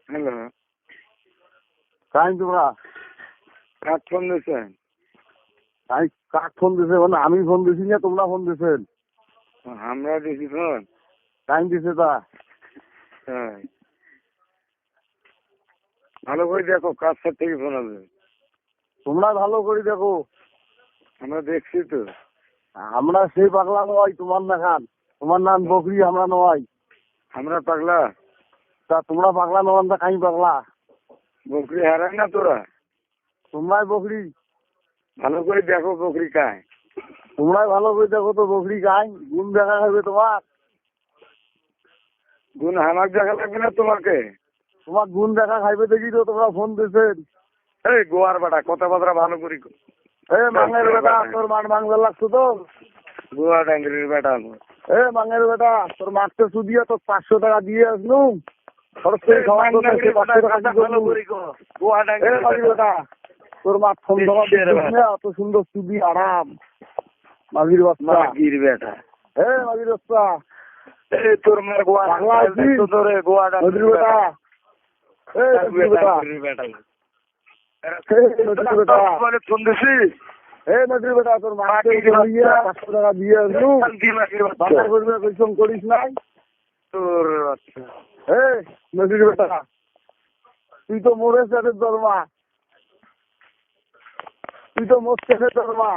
Hello, কাই তোমরা কাক phone দিয়েছেন? কাই কাক ফোন দিছে মানে আমি ফোন দিছি না তোমরা ফোন দিছেন? আমরা দিছি ফোন। কাই দিছে তা? তাই ভালো করে দেখো কার সাথে থেকে ফোন আসবে। তোমরা ভালো করে দেখো। আমরা দেখছি তো। আমরা সেই পাগলা নয় তোমার দেখান। তোমার নাম বকরি আমরা নয়। আমরা পাগলা? তা তোমরা পাগলা নন তা কাই পাগলা? বকরি হারায় না তোরা? তোমরাই বকরি। ভালো করে দেখো বকরি কায়। তোমরাই ভালো করে দেখো তো বকরি কাই। গুণ দেখা হবে তোমার। গুণ হামাক দেখা লাগবে না তোমাকে। তোমার গুণ দেখা খাইবে দেখি তো তোমরা ফোন দিছেন। এই গোয়ার বেটা কথাবার্তা ভালো করি। এ মাঙের বেটা তোর মাঠ ভাঙবে লাগছো তো। গোয়া ডাঙ্গির বেটা। এ মাঙের বেটা তোর মাঠকে সুদিয়া তোর 500 টাকা দিয়ে আসলু। খরচ করে খাওয়া তো 500 টাকা দিয়ে ভালো করি গোয়া এ ডাঙ্গির মাঝি বেটা তোর মাঠ ফোন দেওয়া অত সুন্দর সুদি আরাম মাঝির বাচ্চা। মাগির বেটা। এ মাঝির বাচ্চা এই তোর মার গোয়া বাংলা আছিস? তো তোরে গোয়া মাঝির ডাঙ্গির বেটা এ মাঝির বেটা বেটা। এ মাঝির বেটা ফোন দিছিস? এ মাঝির বেটা তোর মাঠকে দিয়ে 500 টাকা দিয়ে আসলু। বাংলা করবে পরিশ্রম করিস নাই। তোর বাচ্চা। এ মাঝির বেটা তুই তো মোড়ে সেটের দরমা। তুই তো মোট সেটের দরমা।